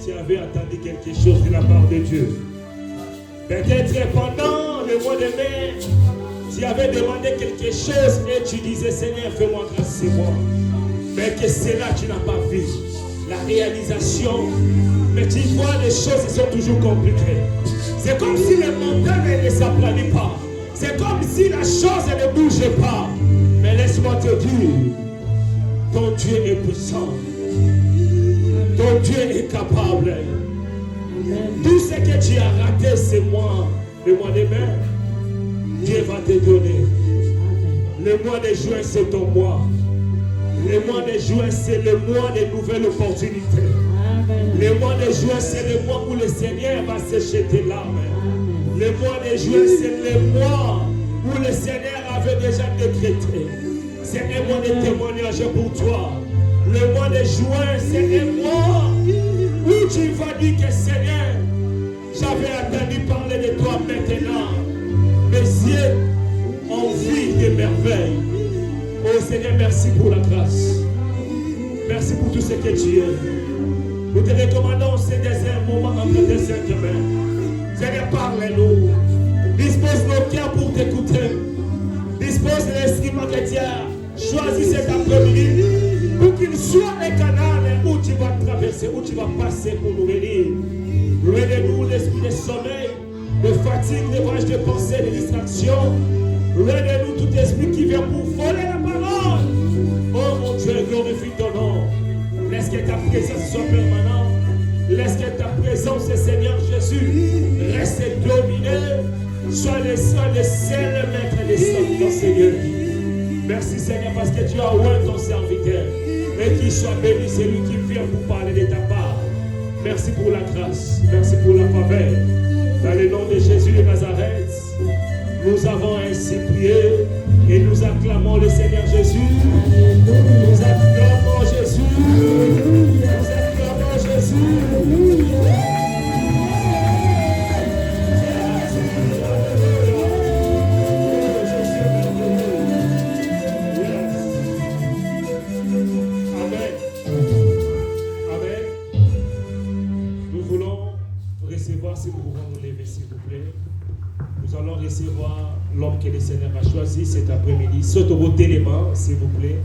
tu avais attendu quelque chose de la part de Dieu. Peut-être pendant le mois de mai, tu avais demandé quelque chose et tu disais, Seigneur, fais-moi grâce, c'est moi. Mais que c'est là que tu n'as pas vu la réalisation. Mais tu vois, les choses sont toujours compliquées. C'est comme si les montagnes ne s'aplanissent pas. C'est comme si la chose ne bougeait pas. Mais laisse-moi te dire, ton Dieu est puissant. Ton Dieu est capable. Tout ce que tu as raté ce mois, le mois de mai, Dieu va te donner. Le mois de juin, c'est ton mois. Le mois de juin, c'est le mois de nouvelles opportunités. Le mois de juin, c'est le mois où le Seigneur va sécher tes larmes. Le mois de juin, c'est le mois où le Seigneur avait déjà décrété. C'est un mois de témoignage pour toi. Le mois de juin, c'est un mois où tu vas dire que Seigneur, j'avais attendu parler de toi maintenant. Mes yeux ont vu des merveilles. Oh Seigneur, merci pour la grâce. Merci pour tout ce que tu es. Nous te recommandons ce désert moment entre tes saintes mains. Seigneur, parle-nous. Dispose nos cœurs pour t'écouter. Dispose l'instrument que tu as choisi cet après-midi pour qu'il soit un canal où tu vas traverser, où tu vas passer pour nous venir. Aide-nous l'esprit de sommeil, de fatigue, de voyage de pensée, de distraction. Aide-nous tout esprit qui vient pour voler la parole. Oh mon Dieu, glorifie ton nom. Laisse que ta présence soit permanente. Laisse que ta présence, Seigneur Jésus, reste dominée. Sois le seul maître des saints, Seigneur. Merci Seigneur parce que tu as oint ton serviteur. Et qu'il soit béni, c'est lui qui vient pour parler de ta part. Merci pour la grâce. Merci pour la faveur. Dans le nom de Jésus de Nazareth, nous avons ainsi prié et nous acclamons le Seigneur Jésus. Nous acclamons Jésus. Nous acclamons Jésus. Si vous pouvez nous lever, s'il vous plaît. Nous allons recevoir l'homme que le Seigneur a choisi cet après-midi. Sautez les mains, s'il vous plaît.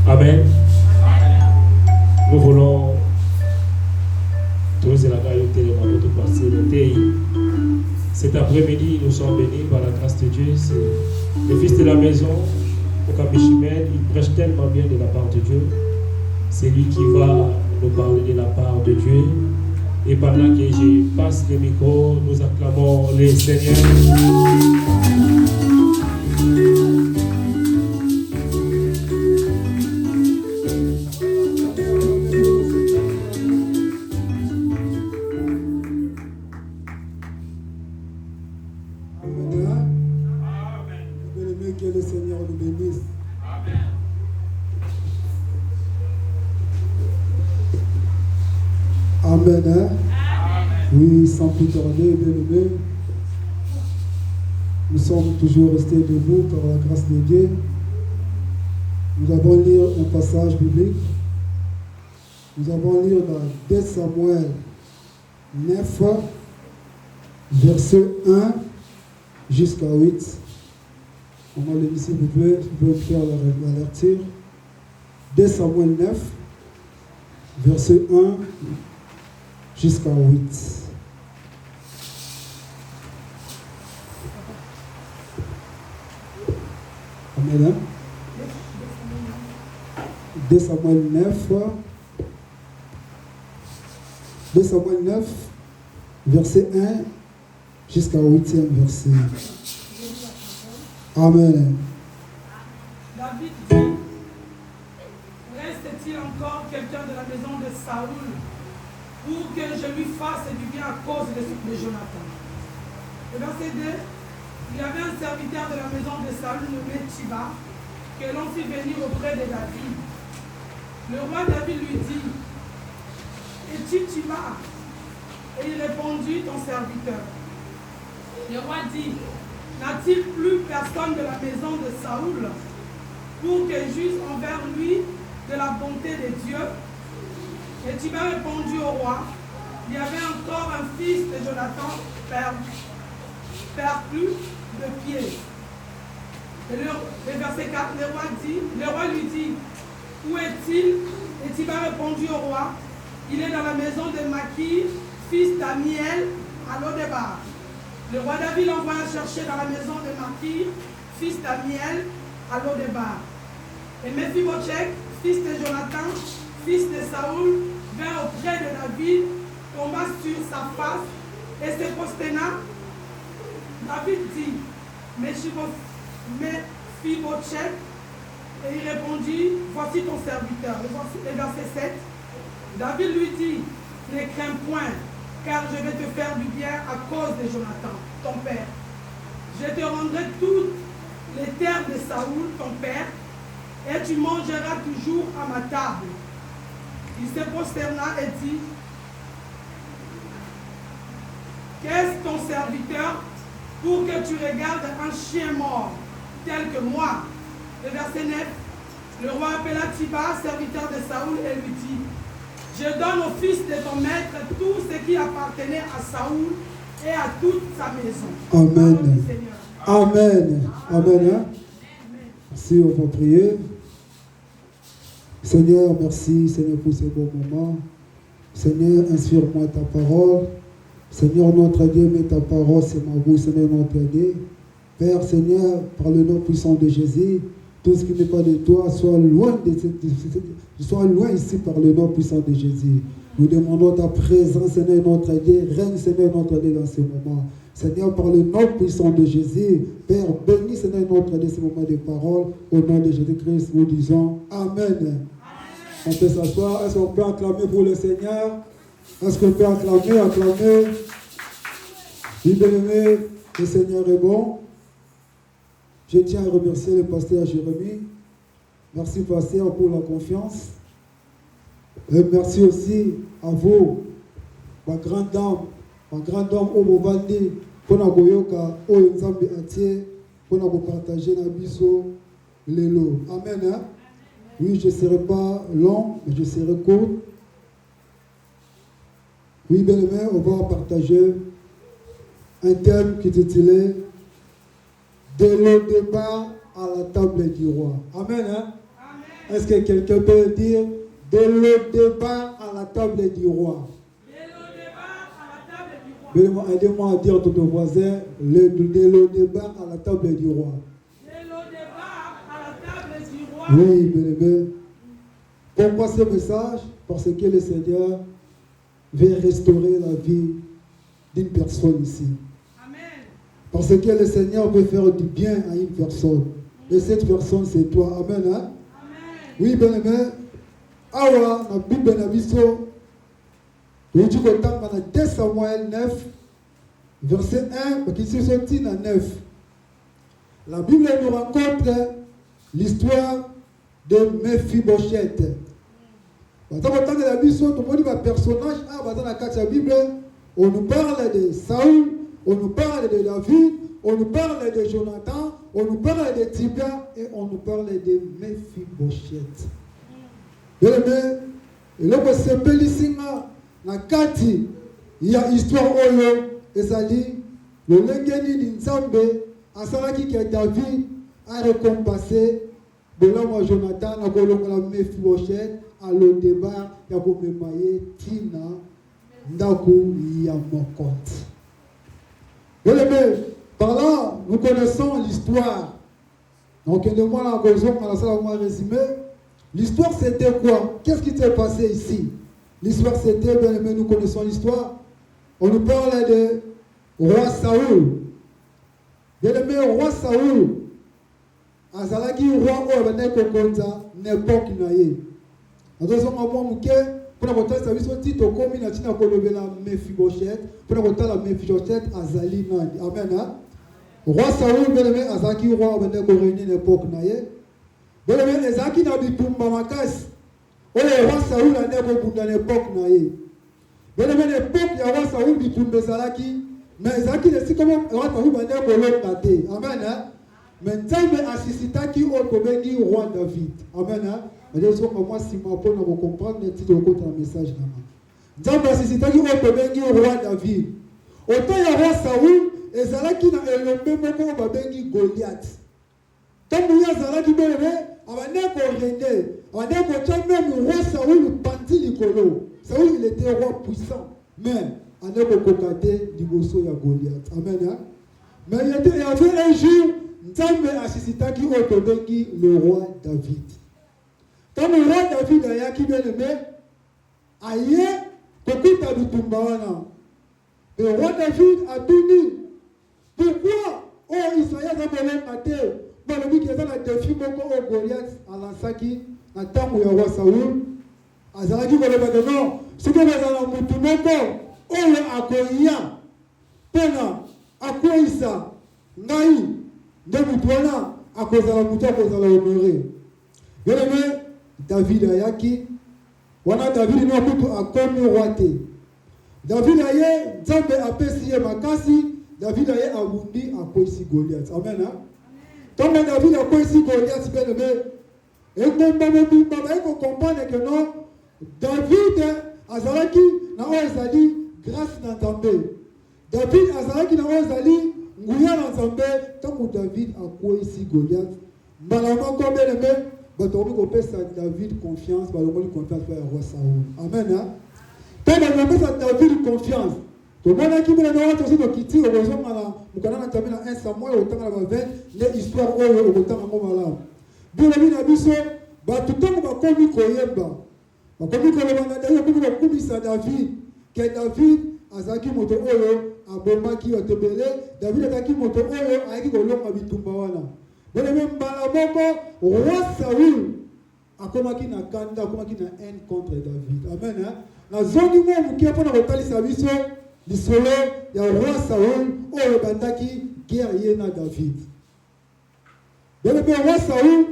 Amen. Nous voulons tous la gaioté de ma votre passer le pays. Cet après-midi, nous sommes bénis par la grâce de Dieu. C'est le fils de la maison, au Kabichimel, il prêche tellement bien de la part de Dieu. C'est lui qui va nous parler de la part de Dieu. Et pendant que je passe le micro, nous acclamons le Seigneur. Amen. Oui, sans plus tarder, bien-aimés, nous sommes toujours restés debout par la grâce de Dieu. Nous allons lire un passage biblique. Nous allons lire dans 2 Samuel 9, verset 1 jusqu'à 8. On va le lire, s'il vous plaît, je vais faire la lecture. 2 Samuel 9, verset 1 jusqu'à 8. Amen. 2 Samuel 9, 2 Samuel 9, verset 1 jusqu'à 8e verset. Amen. David dit, reste-t-il encore quelqu'un de la maison de Saoul pour que je lui fasse du bien à cause de Jonathan? Le verset 2, il y avait un serviteur de la maison de Saoul nommé Tiba, que l'on fit venir auprès de David. Le roi David lui dit, es-tu Tiba? Et il répondit, ton serviteur. Le roi dit, n'a-t-il plus personne de la maison de Saoul pour que juge envers lui de la bonté de Dieu? Et tu m'as répondu au roi, il y avait encore un fils de Jonathan perdu de pied. Et le verset 4, le roi lui dit, où est-il? Et tu m'as répondu au roi, il est dans la maison de Makir, fils d'Amiel, à Lodébar. Le roi David l'envoya chercher dans la maison de Makir, fils d'Amiel, à Lodébar. Et Mephibosheth, fils de Jonathan, fils de Saoul, vint auprès de David, tomba sur sa face et se prosterna. David dit, Mephibosheth, et il répondit, voici ton serviteur. Et verset 7, David lui dit, ne crains point, car je vais te faire du bien à cause de Jonathan, ton père. Je te rendrai toutes les terres de Saoul, ton père, et tu mangeras toujours à ma table. Il se prosterna et dit, qu'est-ce ton serviteur pour que tu regardes un chien mort tel que moi? Le verset 9, le roi appela Tiba, serviteur de Saoul, et lui dit, je donne au fils de ton maître tout ce qui appartenait à Saoul et à toute sa maison. Amen. Amen. Amen. Hein? Merci, on va prier. Seigneur, merci, Seigneur, pour ces beaux moments. Seigneur, inspire-moi ta parole. Seigneur, notre Dieu, mets ta parole, c'est ma bouche, Seigneur, notre Dieu. Père, Seigneur, par le nom puissant de Jésus, tout ce qui n'est pas de toi, soit loin ici par le nom puissant de Jésus. Nous demandons ta présence, Seigneur, notre Dieu. Règne, Seigneur, notre Dieu, dans ce moment. Seigneur, par le nom puissant de Jésus, Père, bénis, Seigneur, notre Dieu, ce moment de parole. Au nom de Jésus-Christ, nous disons Amen. On peut s'asseoir. Est-ce qu'on peut acclamer pour le Seigneur? Est-ce qu'on peut acclamer? Oui, bien-aimé, le Seigneur est bon. Je tiens à remercier le pasteur Jérémie. Merci, pasteur, pour la confiance. Et merci aussi à vous, ma grande dame, au Movandi, pour nous goyoka, au Nzambe atier, pour nous partager na biso lelo. Amen. Hein? Oui, je ne serai pas long, mais je serai court. Oui, bien aimé, on va partager un thème qui est intitulé de le départ à la table du roi. Amen. Hein? Amen. Est-ce que quelqu'un peut dire de le départ à la table du roi? De le départ à la table du roi. Aidez-moi à dire à tous vos voisins, de le départ à la table du roi. De le départ à la table du roi. Oui, bien aimé. Pourquoi ce message? Parce que le Seigneur veut restaurer la vie d'une personne ici. Parce que le Seigneur veut faire du bien à une personne. Et cette personne, c'est toi. Amen. Hein? Amen. Oui, bien aimé. Awa, na Bible na biso. Oui, tu comptes dans 2 Samuel 9, verset 1, qui se sortit dans 9. La Bible nous rencontre l'histoire de Mephibosheth. Dans la biso, tout le monde dit un personnage. Dans la Bible, on nous parle de Saoul. On nous parle de David, on nous parle de Jonathan, on nous parle de Tibia et on nous parle de Mephibosheth. Bien aimé, et là, c'est Pélissinga, na kati, il y a histoire oyo, et ça dit, le lengeni d'Inzambe, à Saraki qui est David, a récompensé, de l'homme Jonathan, na kolongola Mephibosheth, à le débat, ya komemaye Tina, ndaku ya mokonte. Bien-aimé, par là, nous connaissons l'histoire. Donc, l'histoire, c'était quoi? Qu'est-ce qui s'est passé ici? L'histoire, c'était, bien-aimé, nous connaissons l'histoire. On nous parle de roi Saoul. Bien-aimé, roi Saoul, Azalaki, roi Oebenekokonza, n'époque naïe. Attention, pour la service titre comme il a dit la Mephibosheth pour la Mephibosheth azali nani. Amen. Roi Saoul bien-aimé azaki roi bande ko réunir l'époque naye. Bien-aimé ezaki na bitumba makasi. Ole roi Saoul a né ko bunda l'époque naye. Bien aimé, l'époque, il y a roi Saoul qui tombe Zalaki, mais Zalaki, c'est comme roi Saoul va dire que l'autre côté. Amen. Mais Nzambe asisitaki otobengi roi David. Amen. C'est comme moi, si ma peau ne comprendre, le titre de un message. Nzambe asisitaki otobengi roi David. Autant il y a roi Saoul, et Zalaki na elombe moko babengi Goliath. Tant que y a Zalaki bien aimé, avant qu'on règne, avant qu'on tient même le roi Saoul panti likolo. Saoul il était roi puissant, mais on a kokokate liboso ya Goliath. Amen. Mais il y avait un jour, Nzambe asisitaki otobengi le roi David. Quand le roi David a yaki bien aimé, aye kokuta bitumba wana. Le roi David a tout dit. Pourquoi oh Israël a volé maté? Bon, le but est dans le défi moko au Goliath à l'ansaki, à temps où il y a roi Saoul. Azalaki volé maté non. Ce que vous avez dans le mutu moko, oh le akoya, pena, akoisa, ngai, de mutuana, akoza la mutu akoza la honoré. Bien aimé, David ayaki, wana David n'a mutu akomi roité. David aye, Nzambe apesiye makasi. David a abundi à quoi ici Goliath. Amen. Quand David a quoi ici Goliath, bien aimé, et qu'on comprend que non, David Azalaki n'a osali grâce d'Anzambe. David Azalaki n'a osali ngouya d'Anzambe. Tant que David a quoi ici Goliath, malheureusement comme bien aimé, bateau qu'on peut sa David confiance, malheureusement confiance pour le roi Saoul. Amen. Tant qu'on peut sa David confiance. Donc, on a qui me l'a dit que Kitty, heureusement, on a terminé un Samuel, autant à la 20, les histoires au temps à mon malade. Bien, la vie n'a vu ça, tout le temps, on va commis Koyemba. On commis Koyemba, on va commis ça David, que David, Azaki Moto Oyo, a Boma qui a te belé, David Azaki Moto Oyo, a qui Golom a Bitumbawana. Bien, la même Balaboko, roi Saoul, a commis na Kanda, a commis na haine contre David. Amen. La zone du monde qui a pris le service. L'Israël, il y a le roi Saoul, ou le bandaki, guerrier na David. Le roi Saoul,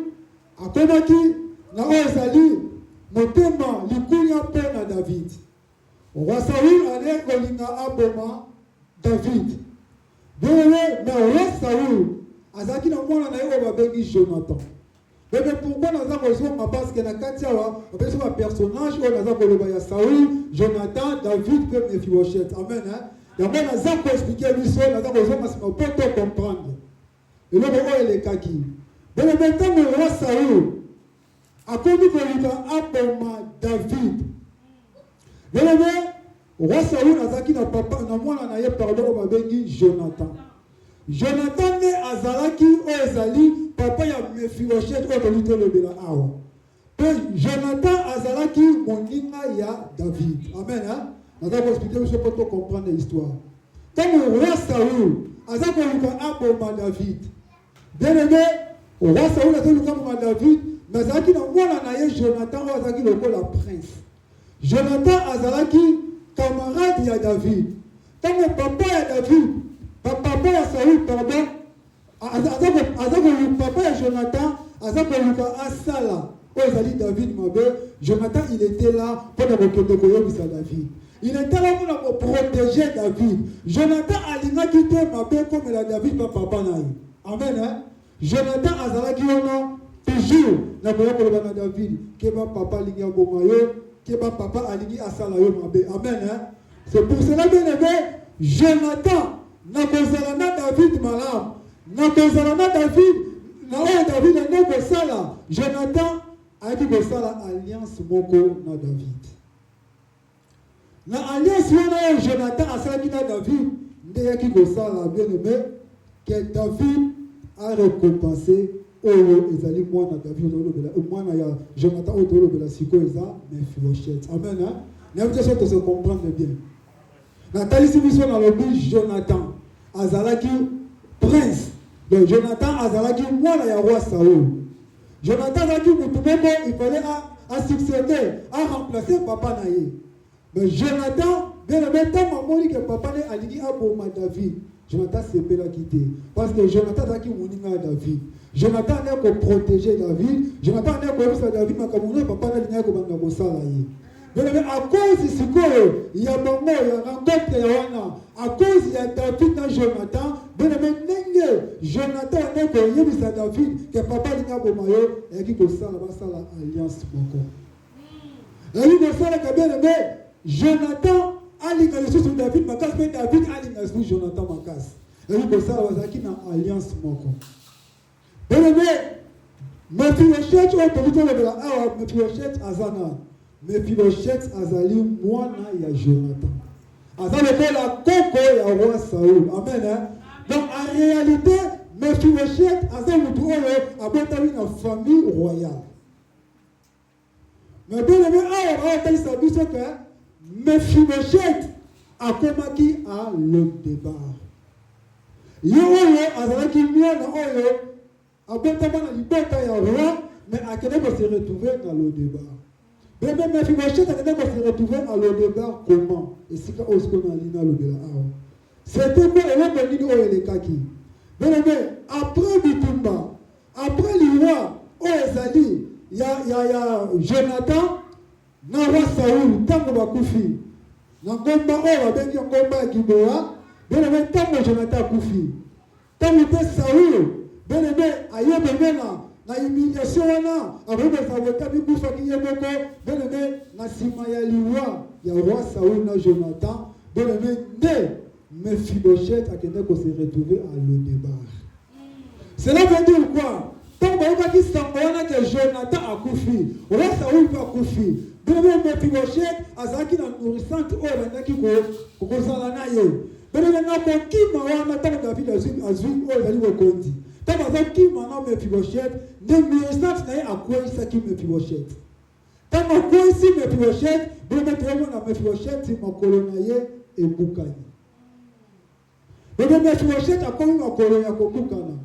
a combattu, na Ozali, motema, likunya pe na David. Le roi Saoul, a l'air kolinga aboma David. Mais le roi Saoul, a zaki na mwana na yo babengi Jonathan. Mais pourquoi nous avons besoin parce que la Katiawa, on peut un personnage où nous avons le Saoul, Jonathan, David, comme Mephibosheth. Amen. Et moi, nous avons expliqué l'histoire, nous avons besoin parce qu'on peut tout comprendre. Et là, on est les Kaki. Mais maintenant, le roi Saoul a connu que l'on a appelé David. Mais le roi Saoul a dit que papa, moi, on a eu pardon au babengi Jonathan. Jonathan né Azalaki ou Ezali, papa ya Mephibosheth ou Tolite le Bela Awa. Jonathan Azalaki, moninga ya David. Amen. Nous allons expliquer pour tout comprendre l'histoire. Comme le roi Saoul, Azalaki a appelé David. Bien aimé, le roi Saoul a appelé David, mais Azalaki n'a pas Jonathan ou Azalaki le prince. Jonathan Azalaki, camarade ya David. Comme le papa ya David, papa ya Saoul, pardon, papa ya Jonathan, Asala, Ozali David Mabe, Jonathan il était là pour le David. Il était là pour protéger David. Jonathan a quitté Mabe comme la David papa naï. Amen. Jonathan Azala qui est toujours na pour David, que papa linga gomayo, que papa alingi Asala yo Mabe. Amen. C'est pour cela bien aimé, Jonathan na kozala David malam, na kozala David, na David na kozala, Jonathan a dit kozala alliance moko na David. Na alliance wana Jonathan asalaki na David, ndeyaki kozala bien aimé que David a récompensé oyo ezali mwana David olobela mwana ya Jonathan olobela siko eza Mephibosheth. Amen. N'avez-vous pas se comprendre bien. Nathalie Simission dans le but Jonathan Azalaki prince. Donc Jonathan Azalaki moi la roi Saoul. Jonathan Azalaki il fallait succéder, à remplacer papa naïe. Mais Jonathan, bien le même temps, maman que papa naïe a dit à David. Jonathan s'est fait la quitter. Parce que Jonathan Azalaki moninga David. Jonathan n'est pour protéger David. Jonathan n'est pour David, mais comme on papa naïe n'a pas de À cause sikoyo ya bango ya rencontre ya wana, à cause ya David na Jonathan, nenge Jonathan ne ko yebisa David que papa linga bomayo yaki ko sala basala alliance moko. Yaki ko sala ka Jonathan alinga lisusu David makasi pe David alinga lisusu Jonathan makasi. Yaki ko sala bazaki na alliance moko. Mephibosheth oyo tolobela awa Mephibosheth azana. Mephibosheth azali mwana ya Jonathan. Azali la koko ya roi Saoul. Amen. Hein? Donc en réalité, Mephibosheth azali mutu oyo abotami na famille royale. Mais bien aimé awa batalisa biso ke Mephibosheth akomaki à Lo-Debar. Yo oyo azalaki mwana oyo abotama na libota ya roi, mais akende ko se retrouver dans Lo-Debar. Mais Mephibosheth a se retrouver à Lo-Debar comment? Et c'est quand on a l'ina Lo-Debar. C'était quoi et l'on a dit kaki. Mais après Bitumba, après l'Iwa, Ezali, il y a Jonathan, Nawa Saoul, Tango Bakufi, Nangomba Owa, Bengi Ngomba Giboa, mais Tango Jonathan Kufi, Tango Saoul, Ayobemena. Na humiliation wana abeba zaweka bikufa kiyeboko beleme na sima ya liwa ya roi Saoul na Jonathan beleme ne Mephibosheth akende ko se retrouver à Lo-Debar. Cela veut dire quoi? Tant que qui s'envoie que Jonathan a koufi, roi Saoul a koufi. Beleme Mephibosheth azaki na nourrissante o bandaki ko kozala na ye. Beleme na ko kima wana tant David azui o zali ko kondi. Tant que maintenant Mephibosheth ne nourrissante na ye akwesaki Mephibosheth. Tant akwesi Mephibosheth, beleme temo na Mephibosheth makolo na ye ebukani. Beleme Mephibosheth akomi makolo ya kobukana.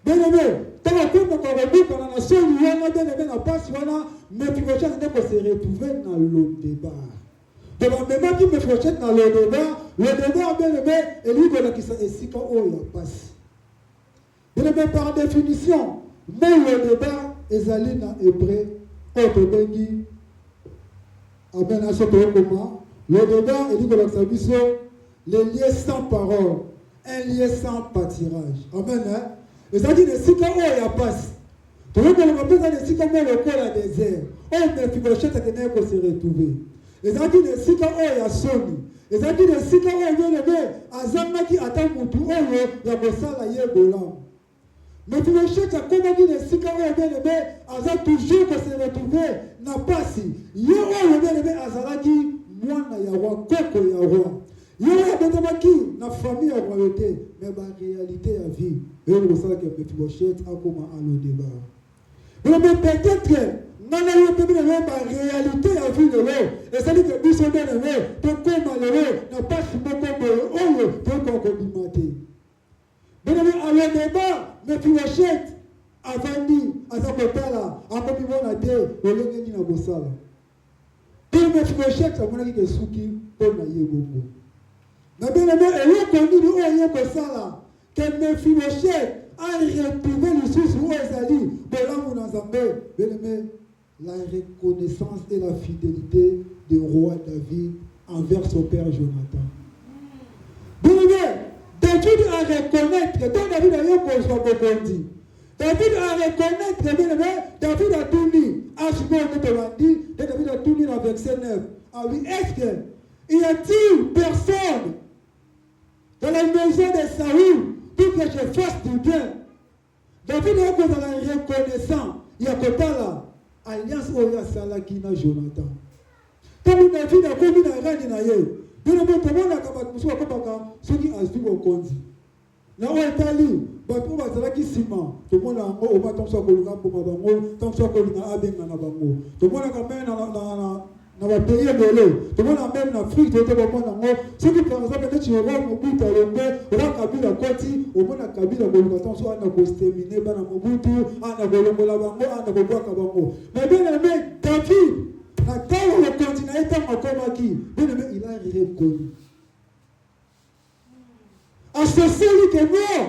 Beleme tant akomi makolo ya kobukana na soli wana beleme na pasi wana Mephibosheth ne ko se retrouver na Lo-Debar. Donc même qui Mephibosheth na Lo-Debar, Lo-Debar beleme eliko la kisa esika oyo ya pasi. Beleme par définition, mais Lo-Debar ezali na hébreu otobengi amen asoto comment Lo-Debar eliko la kisa biso les liens sans parole, un lien sans pâturage. Amen. Hein? Et ça dit, les sika o ya passe. Tu veux que le peuple des sika mo le col à désert. Oh, Mephibosheth a tenu pour se retrouver. Et ça dit, les sika o ya soni. Et ça dit, les sika o ya le azanga qui attend mutu o ya bosala ye bolam. Mephibosheth a connu les sika o ya le aza toujours pour se retrouver na pasi. Yo o le azalaki mwana ya roi koko ya roi. Il y a na famille à royauté, mais la réalité à vie. Et on sait que Mephibosheth a comment à Lo-Debar. Mais peut-être que dans la réalité à vie de l'eau, et ça dit que Bissot de l'eau, pour comment l'eau n'a pas si beaucoup de l'eau, pour qu'on complimente. Mais à Lo-Debar, Mephibosheth a vendu à sa là, à complimenté, au Lengeni na Bossala. Pour Mephibosheth, ça m'a dit que Souki, pour naïe beaucoup. Mais bien aimé, et là, connu que Mephibosheth a retrouvé le sous où Ezali, bien aimé, la reconnaissance et la fidélité du roi David envers son père Jonathan. Bien aimé, David a reconnaître que dans David a eu qu'on soit reconnu. David a reconnaître, bien aimé, David a tout mis. David a tout mis dans verset 9. Ah oui, est-ce que y a-t-il personne dans la maison de Saoul pour que je fasse du bien? David est dans la reconnaissance. Il y a que là, alliance Oya Salakina Jonathan. Quand David a commis la reine d'Inaye, il y a tout le monde qui a ceux qui ont suivi au Kondi. Là où est allé, bateau va Salaki Sima, tout le monde a un mot, tant soit Kolunga pour Mabango, tant soit Kolunga Abeng Nanabango. Tout le monde a quand même dans le pays de l'eau, tout le monde a même l'Afrique, tout le monde a un mot. Ceux qui par exemple, tu vois, Mobutu, on a Kabila Koti, au moins Kabila Kolunga, soit on a exterminé, on a Mobutu, on a Kolunga Bango, on a Kolunga Kabango. Mais bien aimé, David, quand le continent est encore acquis, bien aimé, il a reconnu. À ce celui qui est mort,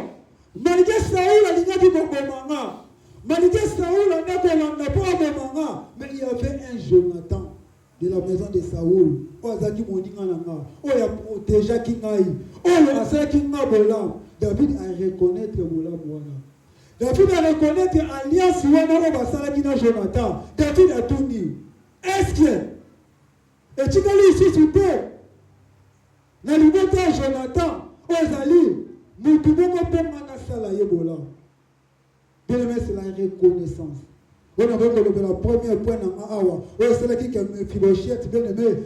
malgré Saoul, il a dit malgré Saoul, il n'a pas de manga, mais il y avait un Jonathan de la maison de Saoul. Ozaki moninga nanga. Oya déjà kingai. Oya asa kinga bolam. David a reconnaître bolam wana. David a reconnaître alliance wana o basala kina Jonathan. David a tout dit. Est-ce que et tu vas ici super. Na libota Jonathan ozali mutu boko pemana sala yebolam. Bien aimé, c'est la reconnaissance. On a vu que le premier point dans Awa, c'est qui me Mephibosheth, bien aimé,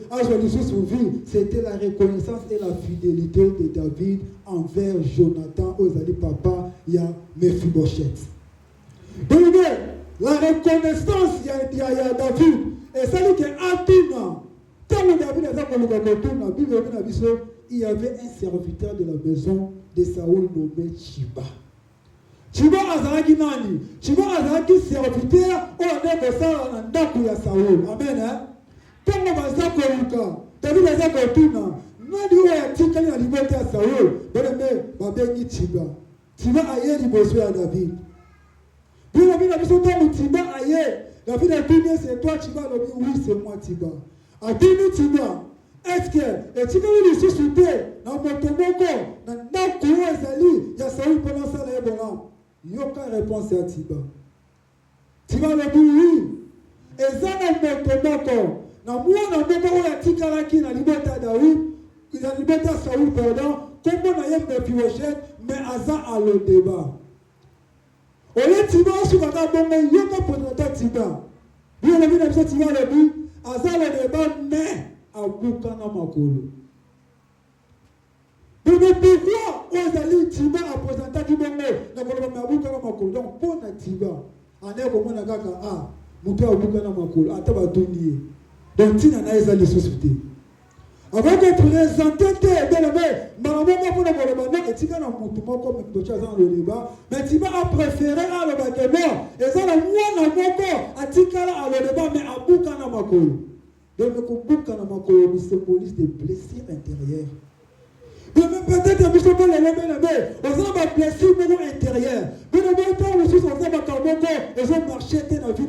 c'était la reconnaissance et la fidélité de David envers Jonathan, Ozali papa, il y a Mephibosheth. Bien aimé, la reconnaissance, il y a David, et celle qui est Atina. Quand David il y avait un serviteur de la maison de Saoul nommé Chiba. Chiba azalaki nani? Chiba azalaki serviteur oyo akosala na ndako ya Saul. Amen. Ntango baza koluka, David aza kotuna, nani oyo atikali na libota ya Saul? Beleme babengi Chiba. Chiba aye liboso ya David. Bila bila biso ntango Chiba aye, David atuni c'est toi Chiba, lobi oui c'est moi Chiba. Atuni Chiba. Est-ce que etikali lisusu te na moto moko na ndako oyo ezali ya Saul mpona sala ye bolamu? Yoka réponse à Tiba. Tiba le dit oui. Et ça n'a pas moko. Na mwana moko oya tikalaki na libota David, na libota Saul pardon, comme na yem Mephibosheth, mais aza à le débat. Ole Tiba sukaka bongo yoka potata Tiba. Bien le bien Tiba le dit, aza le débat mais abuka na makolo. Mais pourquoi Ozali Tiba a présenté Kibongo na koloba mabuka na makolo? Donc pour na Tiba, ane ko mona kaka ah, mutu abuka na makolo ata batuni. Donc tina na ezali société. Avant de présenter Malamoko pour le koloba etika na mutu moko metocha za le débat, mais Tiba a préféré à le bakemo. Et ça la mwana moko atikala à le débat mais abuka na makolo. Donc le kubuka na makolo symbolise des blessures intérieures. Peut-être que je peux les lever, on a des blessures intérieures. Mais le même temps, aussi, on a des carbones et ils ont marché dans la vie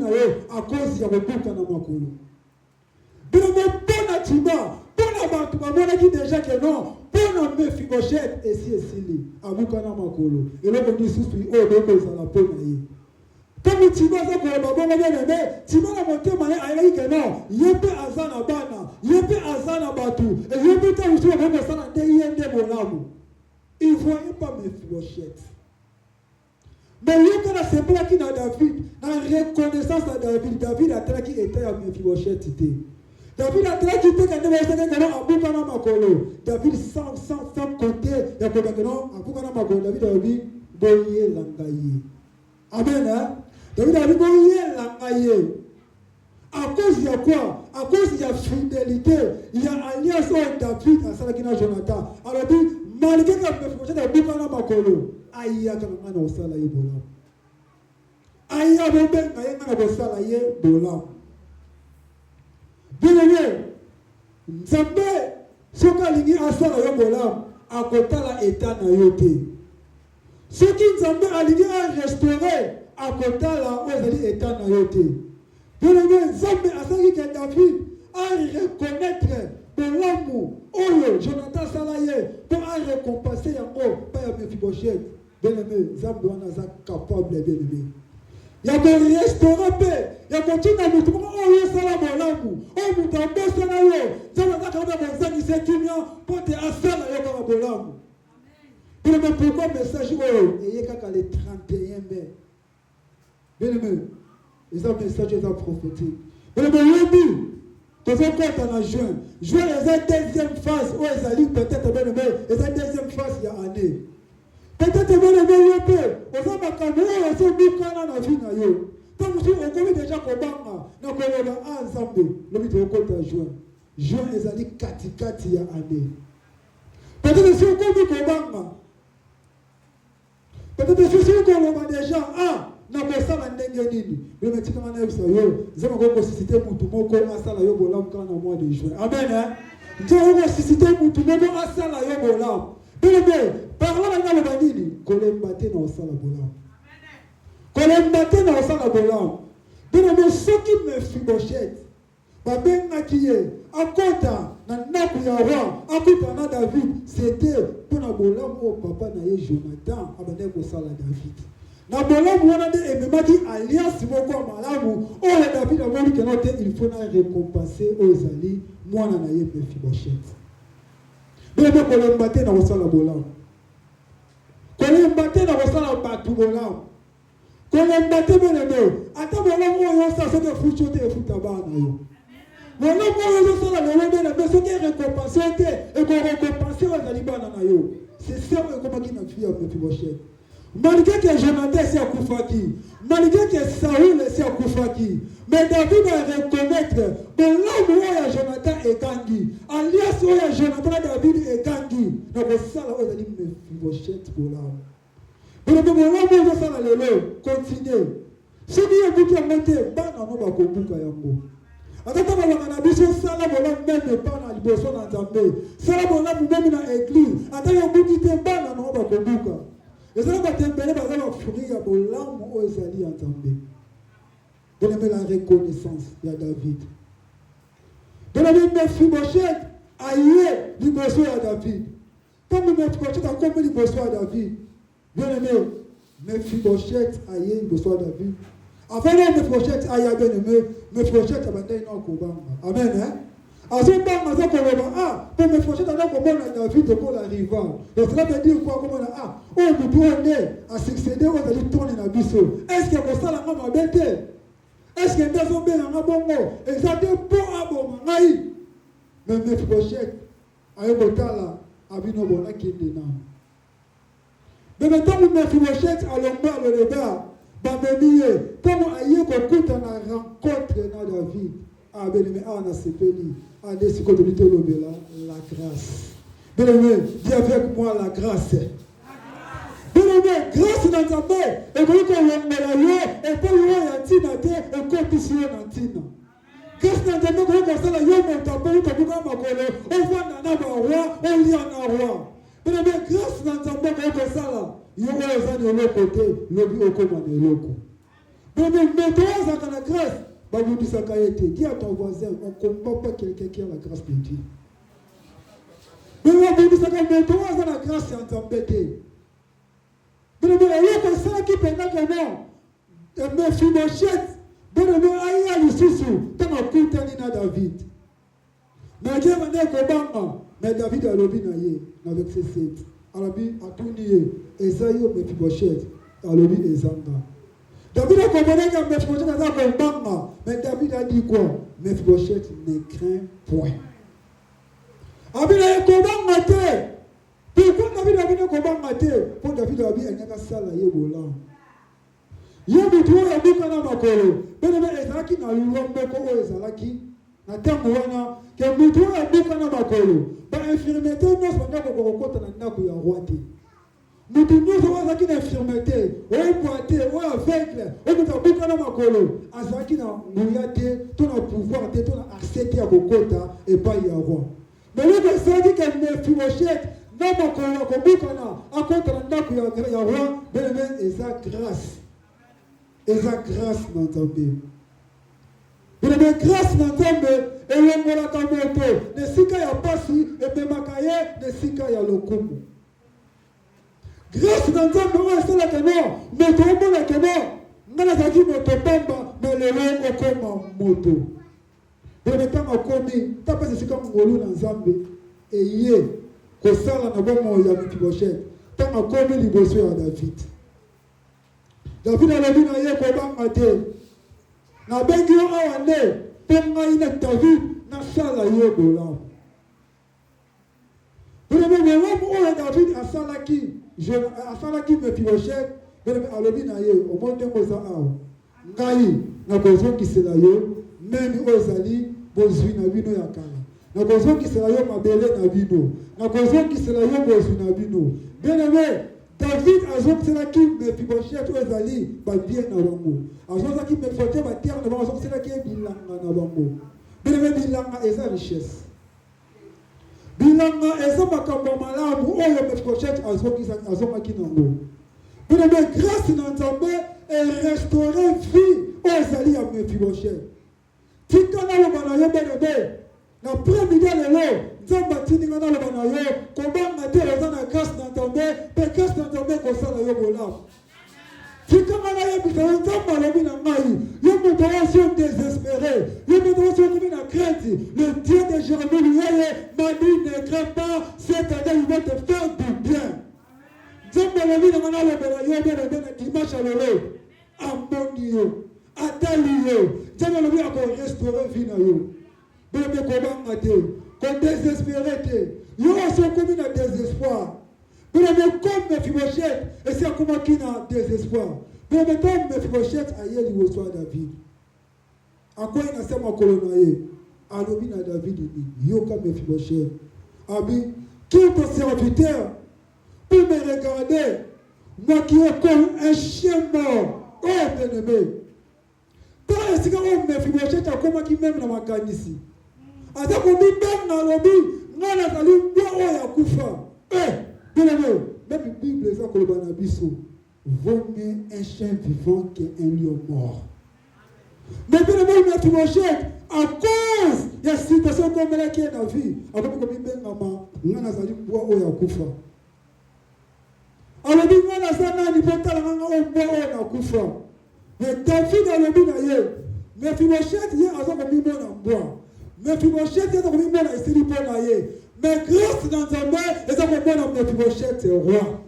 à cause de la boucle dans ma couleur. Mais le même temps, à Tiba, pour la banque, qui déjà que non, pour la Mephibosheth, et si, à boucle dans ma couleur. Et là, on dit, sous oh, donc, ça la peau. Comme Tiba, ça pour la banque, Tiba a monté, mais il y a non, il y a peu à Zanabana. Yépe azana batu et yépe ta usu vraiment ça na deyende bolamu. Il voyait pas Mephibosheth. Mais yépe na sembla qui na David, na reconnaissance à David. David a tra qui était à Mephiboshethité. David a tra qui était quand il était dans abuka na makolo. David sans compter ya ko bakeno abuka na makolo. David a dit boye langaye. Amen hein. David a dit boye langaye. À cause de quoi? À cause de la fidélité, il y a alliance entre David et Salakina Jonathan. Alors dit, malgré que Mephibosheth a bouclé na makolo, aïe quand on a osala ye bolam. Aïe bombe quand on a osala ye bolam. Bien aimé, Nzambe soka lingi asala ye bolam, akotala état na yote. Ce qui Nzambe a lingi a restaurer, akotala ozali état na yote. Bien aimé, Nzambe asaki que David a reconnaître bolamu oyo Jonathan salaye pour a récompenser yango pa ya Mephibosheth. Bien aimé, Nzambe wana za capable bien aimé. Ya ko restaurer pe, ya ko tina mutu oyo sala bolamu, o mutu ambosa na yo, Nzambe za kaba bonzani se kimia pour te asala yo ka bolamu. Bien aimé, pourquoi message oyo eye kaka le 31 mai. Bien aimé, ils ont message ils ont prophétique. Mais le lundi, tu fais quoi dans la juin? Juin est la deuxième phase où ils allaient peut-être bien aimé, et la deuxième phase il y a année. Peut-être bien aimé yo peu, aux hommes à Cameroun, ils ont mis quand on a vu na yo. Tant que on connaît déjà comment na koloba ensemble, le but au compte à juin. Juin ils allaient kati il y a année. Peut-être si on connaît comment. Peut-être si on connaît déjà na kosala ndenge nini le metika na yebisa yo zema ko susciter mutu moko asala yo bolam kana mois de juin. Amen hein. Ndio ko susciter mutu moko asala yo bolam. Bébé parla na ngalo banini kolemba te na osala bolam. Kolemba te na osala bolam. Bébé soki Mephibosheth babengaki ye akota na ndako ya roi akuta na David. C'était pour na bolamu o papa na ye Jonathan abandaki kosala David. Na bolamu wana nde ememaki alliance moko ya malamu oyo David amoni keno te il faut na récompenser oyo ezali mwana na ye Mephibosheth. Bebe kolemba te na kosala bolamu, kolemba te na kosala bato bolamu, kolemba te belebe ata bolamu oyo osa soki efuti yo te efuta bana na yo. Bolamu oyo ozosala lelo belebe soki erécompense yo te ekorécompense oyo ezali bana na yo. C'est ça oyo ekomaki na fille ya Mephibosheth. Malgré que Jonathan s'est akufaki, malgré que Saoul s'est akufaki, mais David va reconnaître que l'homme où il y a Jonathan est gangi, alias où il y a Jonathan David est gangi. Donc ça là où il a dit Mephibosheth pour l'homme. Mais le l'homme où il ça là le continue. Si vous avez dit à monter, ban en oba kobuka yango. Atata balanga biso sala bola même pas na liboso na Nzambe. Sala bola même na église. Atata yobuki te ban en oba kobuka. Et ça va t'embêter par exemple fruit à bolam ou ezali entendé. Donne-moi la reconnaissance de David. Donne-moi Mephibosheth aïe du besoin à David. Comme Mephibosheth a compris du besoin à David. Bien-aimé, Mephibosheth aïe du besoin à David. Avant Mephibosheth aïe bien-aimé, Mephibosheth a bandé non kobanga. Amen hein. Azobanga za koloba ah pour Mephibosheth ana komona David ko la rival. Donc cela veut dire quoi comme ah oh mutu onde a succéder aux ali tourner na biso. Est-ce que ko sala ngama bete? Est-ce que ndazo be na bongo? Exacte pour abo ngai. Mais Mephibosheth ayo botala abino bona kinde na. Mais maintenant Mephibosheth alomba le débat bamemiye comme aye ko kuta na rencontre na David. Ah ben mais on a sepeli. Ah des psychologies la grâce. Bien-aimé, dis avec moi la grâce. Bien-aimé, grâce dans ta main. Et vous qu'on l'a yo et pas yo ya tina te et compétition na tina. Grâce dans ta main qu'on ça la yo mon tapo ko buka makolo. On voit na ba roi, on lit en roi. Bien-aimé, grâce dans ta main qu'on ça là. Yo za de l'autre côté, le but au commande loko. Bien-aimé, mais toi ça la grâce. Dis à ton voisin, on ne combat pas quelqu'un qui a la grâce de Dieu. Mais on dit ça mais toi la grâce c'est en t'embêter. Mais il y a ça qui pendant que non. Mephibosheth, bon mais aïe à l'isusu, tant on coûte à David. Mais Dieu m'a dit mais David a lobby naïe avec ses sept. Alabi a tout nié. Esaïe Mephibosheth a lobby ezanga. David a compris que Mephibosheth a combattu, mais David a dit quoi? Mephibosheth ne craint point. David a combattu. Pourquoi David a dit combattu? Pour David a dit qu'il n'y a pas de salle à Yebola. Yebutu a dit qu'il n'y a pas de salle. Mais Ezaki n'a eu un peu de Ezaki. Na tangu wana ke mutu a dit qu'il n'y a pas de salle. Ba infirmité nous sommes ko kokota na ndako ya roi. Mutu nyonso azaki na infirmité, oyo poate, oyo aveugle, oyo mutu abuka na makolo, azaki na nguya te, to na pouvoir te, to na accès te ya kokota epai ya roi. Mais lorsque esalaki ke Mephibosheth na makolo ya kobuka na akota na ndako ya roi, bien-aimé, eza grâce. Eza grâce na Nzambe. Bien-aimé, grâce na Nzambe elongolaka moto, nesika ya pasi ememaka ye nesika ya lokumu. Grâce dans Nzambe oyo esalaka no moto omonaka no nga nazalaki moto pamba me lelo okoma moto. Bone ntango akomi tapesa esika ngolu na Nzambe eye kosala na bomoi ya Mephibosheth ntango akomi liboso ya David. David alobi na ye kobanga te nabengi yo awa nde mpe ngai na David nasala ye bolamu. Bone bolamu oyo David asalaki asalaki Mephibosheth bene alobi na ye omonde koza awa ngai na kozongisela yo memi ozali bozwi na bino ya kala na kozongisela yo mabele na bino na kozongisela yo bozwi na bino. Bien-aimé, David azongiselaki Mephibosheth ozali babie na bango, azongiselaki Mephibosheth batiere na bango, azongiselaki bilanga na bango. Bien-aimé, bilanga eza richesse. Bilanga eza makambo malamu oyo Mephibosheth azongaki nango. Bien-aimé, grâce na Nzambe et restaurer vie oyo ezali ya Mephibosheth. Tika na loba na yo bene. Na premier lelo, nzamba tininga na loba na yo, kobanga te oza na grâce d'entendre, pe grâce d'entendre kosala yo bolamu. Tika na yo bisa nzamba lobi na ngai, yo moto ozo désespéré, yo moto ozo komi na crainte. Le Dieu de Jérémie m'a dit ne crains pas, cette année il va te faire du bien. Nzamba lobi na ngana loba na yo bene dimanche à lelo, amboni yo, atali yo, nzamba lobi ako restaurer vie na yo. Bébé kobanga te, ko désespéré te. Yo aussi comme na désespoir. Bébé comme Mephibosheth, et c'est comment qui na désespoir. Bébé comme Mephibosheth aye liboso ya David. Akwa ina sema kolonaye. Alobi na David ni yo comme Mephibosheth. Abi, qui est ton serviteur pour me regarder, moi qui est comme un chien mort. Oh bien-aimé. Quand est-ce que Mephibosheth a comment qui même na makanisi? Aza komi même na lobi ngana zali mwa oya kufa. Bien-aimé, même la Bible ça koloba na biso. Vaut mieux un chien vivant qu'un lion mort. Mais bien-aimé, Mephibosheth, à cause de la situation comme elle qui est dans la vie, avant komi même ngana zali mwa oya kufa. Alobi ngana zana ni potala ngana mwa oya kufa. Mais David alobi na ye, Mephibosheth ye aza komi mona mwa. Mephibosheth est comme une esili pona ye. Mais grâce dans ta main, et ça comme mon Mephibosheth roi.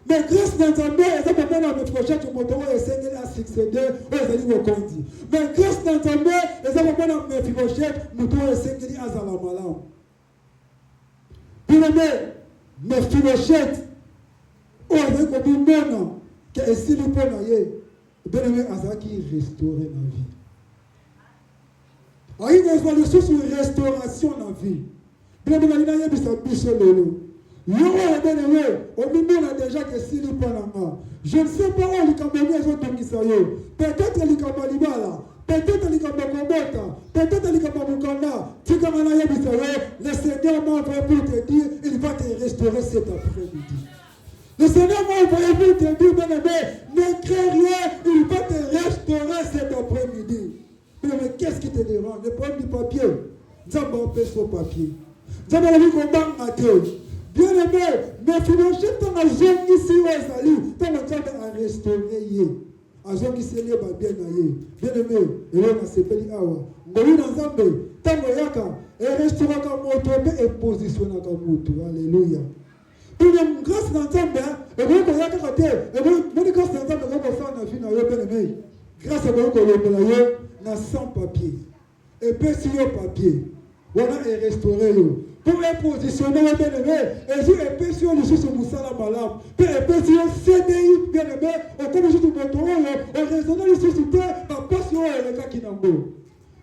Mais grâce dans ta main, et ça comme mon Mephibosheth moto et Seigneur a succédé aux alliés au condi. Mais grâce dans ta main, et ça comme mon Mephibosheth moto et Seigneur a zala malam. Bien-aimé, Mephibosheth, oh avec comme mon que esili pona ye. Bien-aimé, azaki restaurer ma vie. Il y a une ressource de restauration dans la vie. Bien sûr, il y a une ressource de lolo. Je ne sais pas où les Camerounais sont tombés. Peut-être les Camerounais, peut-être les Camerounais, peut-être les Camerounais. Le Seigneur m'a envoyé pour te dire, il va te restaurer cet après-midi. Le Seigneur m'a envoyé pour te dire, ne crains rien, il va te restaurer cet après-midi. Mais qu'est-ce qui te dérange? Le problème du papier. Nzamba empêche son papier. Nzamba la vie qu'on banque à Dieu. Bien aimé, mais finalement, tant que j'ai ici au Zali, tant que Nzamba a restauré. A zongi seli ba bien aye. Bien aimé, et on a sepeli awa. Ngoli na Nzamba, tant que yaka, et restaurera comme moto et positionnera comme moto. Alléluia. Puis même grâce dans Nzamba, et vous qu'on yaka kate, et vous grâce dans Nzamba, vous faire na vie na yo bien aimé. Grâce à vous qu'on le yo. Na sans papier. Et puis sur le papier, voilà est restauré. Pour les positionner bien aimé, et si et puis sur le sous Moussala Malam, puis et puis sur le CDI bien aimé, et comme je te montre, on raisonne les sociétés, ma passion est le cas qui n'a pas.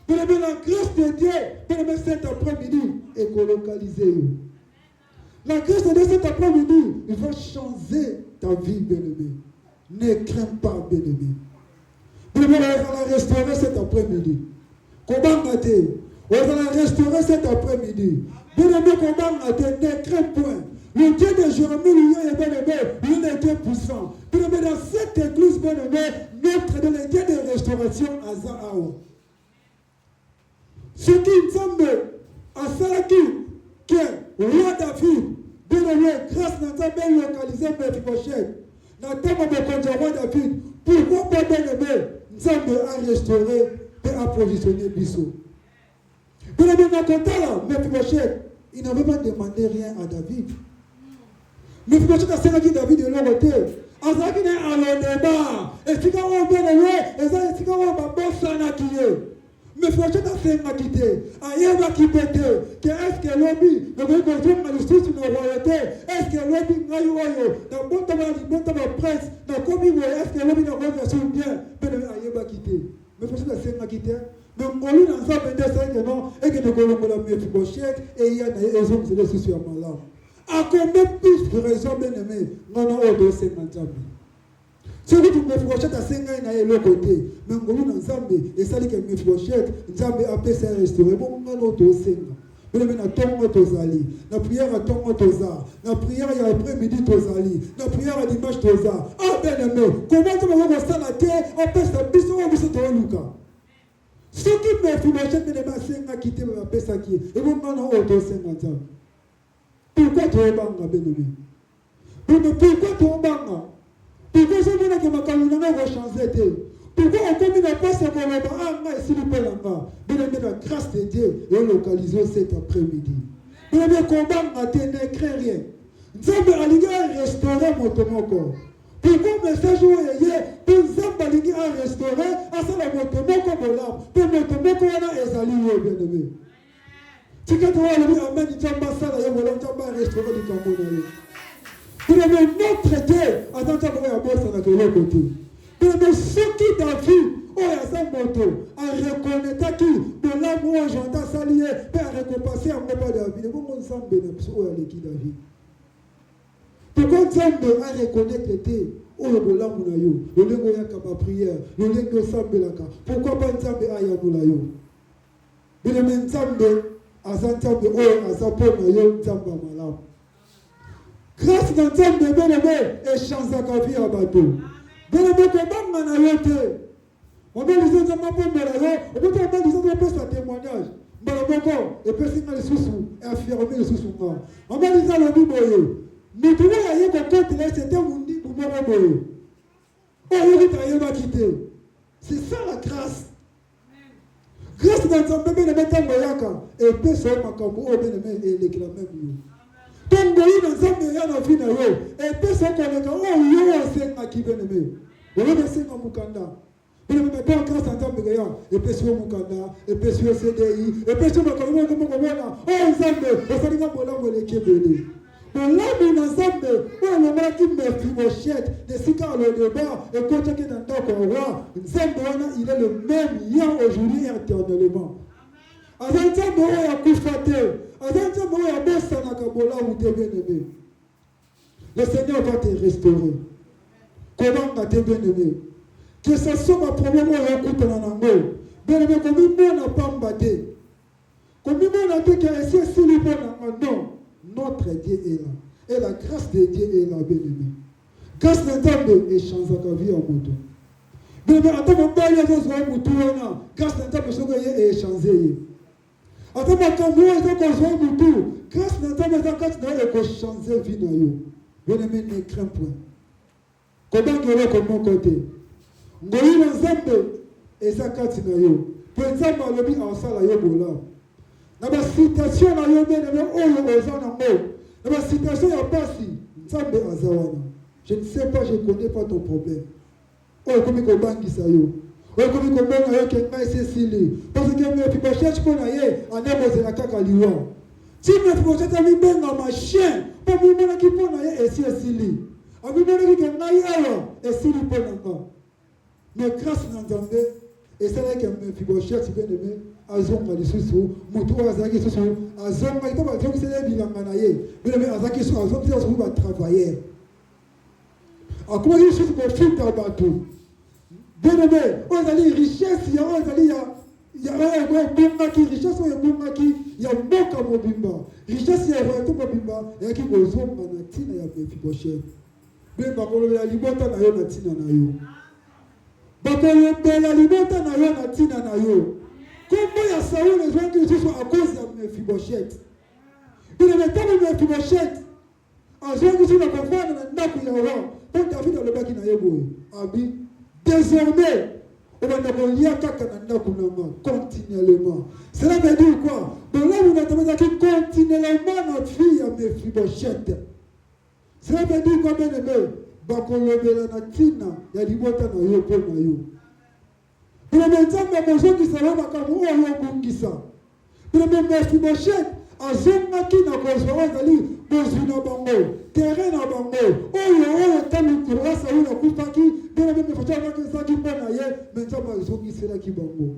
Bien aimé, la grâce de Dieu, bien aimé, cet après-midi, est colocalisée. La grâce de Dieu cet après-midi, il va changer ta vie, bien aimé. Ne crains pas, bien aimé. On va restaurer cet après-midi. Comment on va restaurer cet après-midi. Bien aimé, comment ne crains point. Le Dieu de Jérémie, il est Dieu puissant. Bien aimé, dans cette église, bien aimé, notre le Dieu de restauration à Zahao. Ce qui nous semble à Salaki, qui est roi David, bien aimé, grâce à notre belle localisée Mephibosheth, notre thème roi David, pourquoi pas bien aimé? Nous avons restauré et à positionner Bissot. Bien aimé, dans le temps là, Mephibosheth, il n'avait pas demandé rien à David. Mephibosheth a servi David de l'autre côté. Azaki n'est à l'endébat. Et si quand on bien aimé, et si quand on va bosser à qui est. Mephibosheth a fait ma quitter. Ailleurs va qui pète. Que est-ce que l'objet, le vrai conjoint a l'histoire sur la royauté. Est-ce que l'objet n'a eu dans bon tabac prince, dans commis, est-ce que l'objet n'a pas sur bien. Mais ailleurs va quitter. Mephibosheth a fait ma quitter. Mais on lui dans ça, et que nous collons la Mephibosheth, et il y a des hommes qui sont sur ma langue. À combien plus de raisons, bien aimé, non, au 50 ans. Celui qui Mephibosheth a 5 ans, il est l'autre côté. Mais on dit dans Zambé, et ça dit que Mephibosheth, Zambé a fait sa restaurer. Bon, on a l'autre 5 ans. Mais on a ton mot aux alliés. La prière à ton mot aux arts. La prière à l'après-midi aux alliés. La prière à dimanche aux arts. Ah, bien aimé, comment tu vas voir ça la terre, on peut s'habiller, on peut se donner Lucas. Ce qui me fait manger, mais les massins à quitter ma paix, ça qui est. Et vous m'en avez auto 50 ans. Pourquoi tu es banga, bien-aimé? Pourquoi tu es banga? Pourquoi je veux que ma caméra va changer? Pourquoi on commune pas ce qu'on va faire ici le Pélanga? Bien-aimé, la grâce de Dieu est localisée cet après-midi. Bien-aimé, combat matin, n'écrit rien. Nous avons aligné un restaurant, mon tomoko. Pourquoi le message est hier? Pour nous avons aligné un restaurant, à ça la motomoko pour l'âme. Pour motomoko, on a ezali, bien-aimé. Si quand on a le amen, il y a un restaurant du Cameroun. Bien-aimé, notre Dieu, attends, on va voir de l'autre côté. Bien-aimé, ceux qui David, oh, il y a ça moto, à reconnaître qui, de l'amour, j'entends s'allier, pour récompenser un peu David. Comment on s'en bénéficie, oh, il y a qui David? Pourquoi on s'en reconnaître l'été? Oh, le l'amour, le lengo ya kama prière, le lengo sambelaka. Pourquoi pas nzambe aya mulayo? Bien-aimé, nzambe, azantambe, oh, azapo na yo, nzamba malamu. Grâce dans nzambe, bien-aimé, et chance à la vie à bateau. Bien-aimé, comment on a yoté? On va les autres mamans, on peut pas les autres passer à témoignage. Malaboko, et personne n'a les sous-sous, et affirmer les sous-sous. On va les aller au boye. Mais tout le monde a eu qu'on compte là, c'était un mundi pour moi boye. Oh, il va quitter. C'est ça la grâce. Grâce dans nzambe, bien-aimé, tamboyaka, et personne m'a cambo, oh, bien-aimé, et les clamés. Donc, dans nzambe, il y a la vie na yo, et personne connaît, oh, yo, c'est un qui bien-aimé. On va laisser un mukanda. Vous ne mettez pas en grâce en termes de gagnant. Et puis sur Mukanda, et puis sur CDI, et puis sur Makalomo, comme on a. Oh, ensemble, on s'en va pour l'homme les Kébélé. Pour l'homme ensemble, oh, le mec qui me fait mon chiette, des cigares le débat, et quand tu es dans ton roi, ensemble, il est le même hier, aujourd'hui et éternellement. Ensemble, on a coufaté. Ensemble, on a bossé dans la Kabola où tu es bien-aimé. Le Seigneur va te restaurer. Comment on a été bien-aimé? Que ce soit ma problème, on écoute dans l'angle. Bien aimé, comme on n'a pas embatté. Comme on a dit qu'il y a ici, si le non, notre Dieu est là. Et la grâce de Dieu est là, bien aimé. Grâce d'entendre et change la vie en moto. Bien aimé, attends, on va y aller dans un moto, grâce d'entendre, je vais y échanger. Attends, quand vous êtes dans un moto, grâce d'entendre, je vais changer la vie. Bien aimé, ne crains point. Comment on est comme mon côté? Ngoyi na nzambe ezakati na yo. Po nzambe alobi asala yo bola. Na ba citation na yo bien aimé oyo oza na ngo. Na ba citation ya pasi nzambe azawana. Je ne sais pas, je ne connais pas ton problème. Oyo komi ko bangisa yo. Oyo komi ko bona yo ke ngai sesili. Parce que me fi cherche pour na ye anebo zela kaka liwa. Si me fi cherche mi benga ma chien, pas mi mona ki pona ye esili. Abi mona ki ke ngai awa esili pona nga. Mais grâce à Nzambe, et c'est là que mes fibochers, si bien aimé, azonga lisusu, mutu azaki susu, azonga, il faut pas dire que c'est les bilanganaye, mais azaki susu, azonga, c'est ce qu'on va travailler. Alors comment il suffit qu'on filtre à bateau? Bien aimé, on a les richesses, il y a un bon qui richesse, il y a un bon qui, il y a un bon comme bimba. Richesse, il y a un bon bimba, il y a qui go zonga na tina ya mes fibochers. Bien bakolo ya libota na yo na tina na yo. Bakolobela libota na yo na tina na yo. Comment ya Saoul les gens qui sont à cause de Mephibosheth. Il est temps de Mephibosheth. En gens qui sont à comprendre na ndaku ya roi. Pour David le baki na yebo. Abi désormais on va nakolia kaka na ndaku na continuellement. Cela veut dire quoi? Donc là on a demandé que continuellement notre fille à Mephibosheth. Cela veut dire quoi bien aimé? Bakolobela na tina ya libota na yo po na yo. Bila menzamba mozo ki salama kama oyo bungisa. Bila Mephibosheth azonga ki na kozwa azali bozuna bango, terrain na bango. Oyo tamu kurasa una kupaki, bila Mephibosheth ka zaki po na ye, menzamba zongi sela ki bango.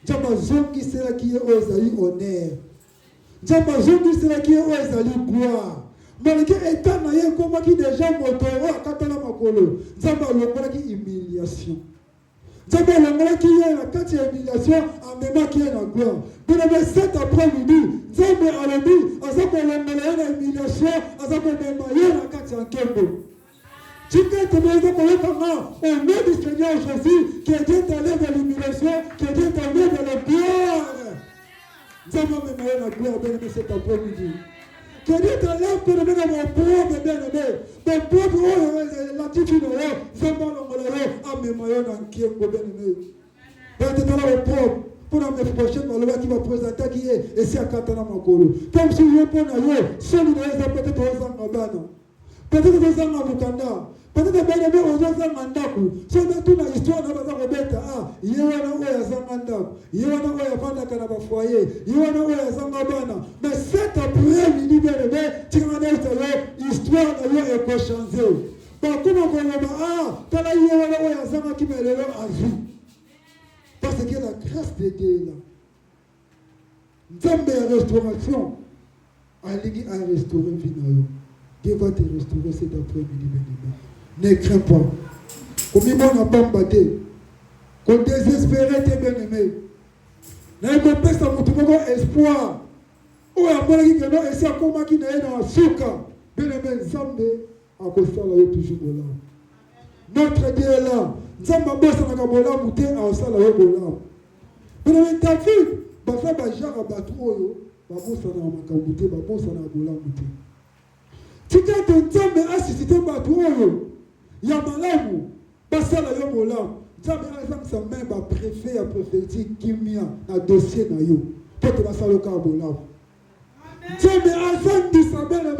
Jamba zongi sela ki ozali honneur. Jamba zongi sela ki ozali gloire. Malgré état na ye koma ki déjà motoro akatala makolo. Nzamba longola ki humiliation. Nzamba longola ki ye na kati ya humiliation amema ki ye na gloire. Bila me cet après-midi, Nzambe alobi azako longola ye na humiliation, azako mema ye na kati ya nkembo. Tu peux te demander comment, au nom du Seigneur Jésus, que Dieu t'enlève de l'humiliation, que Dieu t'enlève de la gloire. Nous avons même la gloire, bien-aimé, cet après-midi. Que Dieu t'enlève, bien-aimé, dans mon pauvre, bien-aimé. Mon pauvre, l'attitude, nous avons le bien-aimé. Maintenant, le pauvre, pour la prochaine, qui va présenter qui est, et c'est à Katana Makolo. Comme si je peux aller, seul nous avons peut-être aux Angabana, peut-être aux Angabukanda, peut-être bien-aimé aux Angandaku. C'est dans toute l'histoire de la Rebeta. Ah, il y a un oya Zangandaku, il y a un oya Vandakana foyer, il y a un oya Zangabana. Mais cet après-midi, bien-aimé, tu as une histoire de l'eau est changée. Par contre, on va ah, tu as eu un oya Zanga qui met le à vie. Parce que la grâce de Dieu est là. Nous avons une restauration. Allez à restaurer Vinayo. Dieu va te restaurer cet après-midi. Ne crains pas. Comme il n'a pas battu. Qu'on désespérait tes bien-aimés. N'a pas peur ça pour tout le monde espoir. Ou à mon avis que non, et c'est comme qui n'est dans un souka. Bien-aimé, Zambé, à cause de ça, là, toujours là. Notre Dieu est là. Nzamba bosa na kabola muté a osala yo bola. Pero David bafa ba jara batu oyo ba bosa na makamuté ba bosa na bola muté. Tika to Nzambe asisite batu oyo ya malamu basala yo bola. Nzambe azam sa main ba préfet a prophétique kimia na dossier na yo. Pote basala ka bola. Nzambe azam disabele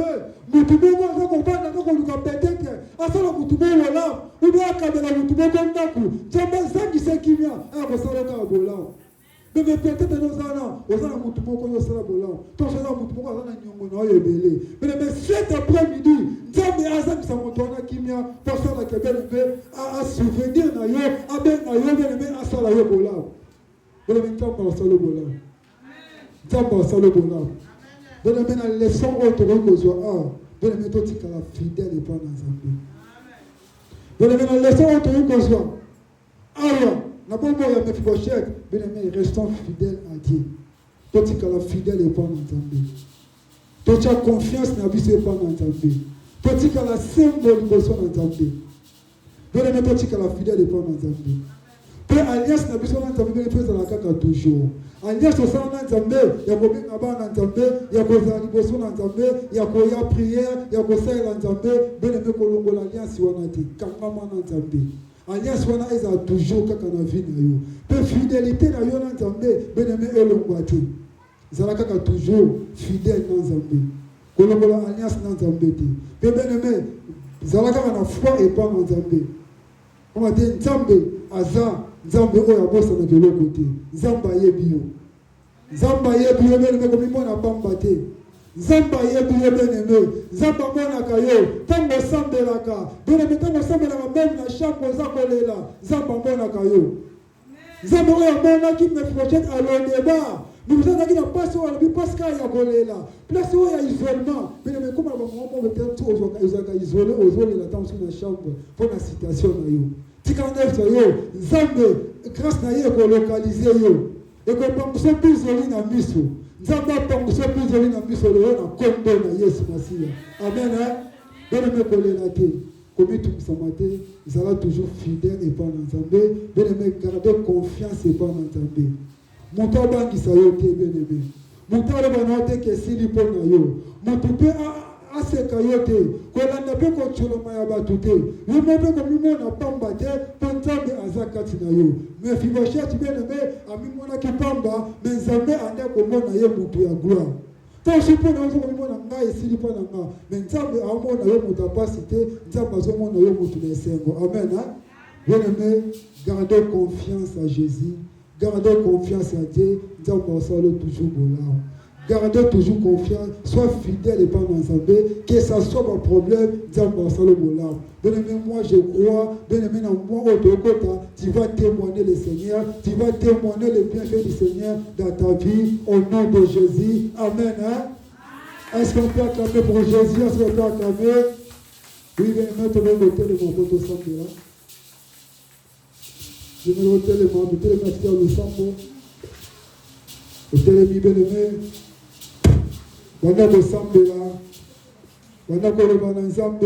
mutumongo aza kobanda na koluka peut-être asala mutumongo la ou bien akabela mutumongo ndaku Nzambe azangisa kimia akosala ka bola. Mais peut-être osala mutumongo yosala bola to osala mutumongo azana nyongo na oyo ebele. Mais cet après-midi Nzambe azangisa moto na kimia posala kebele a souvenir na yo abe na yo bele asala yo bola. Bele Nzambe asala bola. Nzambe asala bola. Bon, maintenant, la leçon autour de soi, bon, maintenant, tu es fidèle et pas dans un peu. Bon, maintenant, la leçon autour de soi, alors, n'a pas moi, il y a mes fibochettes, bon, mais restons fidèles à Dieu. Toi, tu es fidèle et pas dans un peu. Toi, tu as confiance dans la vie, c'est pas dans un peu. Toi, tu es la symbole de son dans un peu. Bon, maintenant, tu es fidèle et pas dans un peu. Puis, alliance n'a pas besoin d'un peu, mais la caca toujours. Alliance au sein d'un Nzambe, il y a combien de Nzambe, il y a combien de Nzambe, il y a combien de prière, il y a combien de Nzambe, ben aimé kolongo l'alliance wana ti, kangama na Nzambe. Alliance wana eza toujours kaka na vie na yo. Pe fidélité na yo na Nzambe, ben aimé elongo ti. Zala kaka toujours fidèle na Nzambe. Kolongo l'alliance na Nzambe ti. Pe ben aimé zala kaka na foi et pas na Nzambe. On a dit Nzambe aza Nzambe oyo abosa na kelo côté. Nzambe ayebi yo. Nzambe ayebi yo bene ko mimona pamba te. Nzambe ayebi yo bene. Nzambe mona ka yo. Tango sambelaka. Bene tango sambelaka même na chambre za kolela. Nzambe mona ka yo. Nzambe oyo mona ki me projet alondeba. Nous avons dit la passe au albi parce qu'il y a kolela. Place où il y a isolement. Bene me comme on peut tout aux isolé aux zones la tension na chambre pour la situation na yo. Tikandef yo, Nzambe grâce na ye ko localiser yo. Et ko pangso bizoli na miso. Nzambe pangso bizoli na miso le na kombo na Yesu Masiya. Amen. Bene me kolela te. Comme tout samate, ils seront toujours fidèles et pas dans Nzambe. Bene me garder confiance et pas dans Nzambe. Monta bangi sayote bene me. Monta le banote ke sili po na yo. Motupe aseka yote kolanda pe ko tsholo ya batute yo mo pe ko mimona pamba te Nzambe azakati na yo mais fibosheti bene me amimona ki pamba mais Nzambe ande ko mona ye mutu ya gloire to sipo na zo ko mimona ngai esili po na nga mais Nzambe amona yo mutu capacité Nzambe azo mona yo mutu na esengo amen bene me gardez confiance à Jésus, gardez confiance à Dieu. Nzambe osalo toujours bolao. Gardez toujours confiance, sois fidèle et pas dans Nzambe, que ça soit mon problème, Nzambe osalo bolao. Bien-aimé, moi je crois, bien-aimé, dans moi, tu vas témoigner le Seigneur, tu vas témoigner les bienfaits du Seigneur dans ta vie, au nom de Jésus. Amen. Est-ce qu'on peut acclamer pour Jésus? Est-ce qu'on peut acclamer? Oui, bien-aimé, tu vas noter le mot de santé là. Je vais noter le mot de le sambo. Le télémi, bien-aimé. Wanda ko sambela wanda ko roba na Nzambe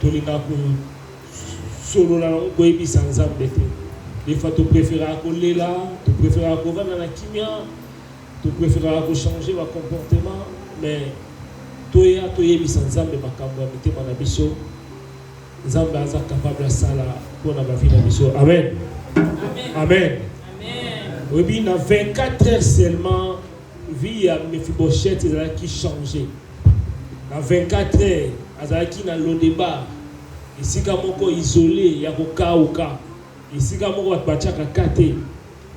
Tolina solo la koyebi sanzambe te. Des fois tu préféreras coller là, tu préféreras vendre dans la kimia, tu préféreras changer votre comportement, mais toya toyebi sanzambe makambo mete mana biso. Nzambe aza capable de ça là pour na vie na biso. Amen. Amen. Amen. Oui, il y a 24 heures seulement, vie à Mephibosheth qui changé. Dans 24 heures, Azaki na l'Odeba, ici quand on isolé, il y a un cas ou cas. Ici quand on va battre à kate,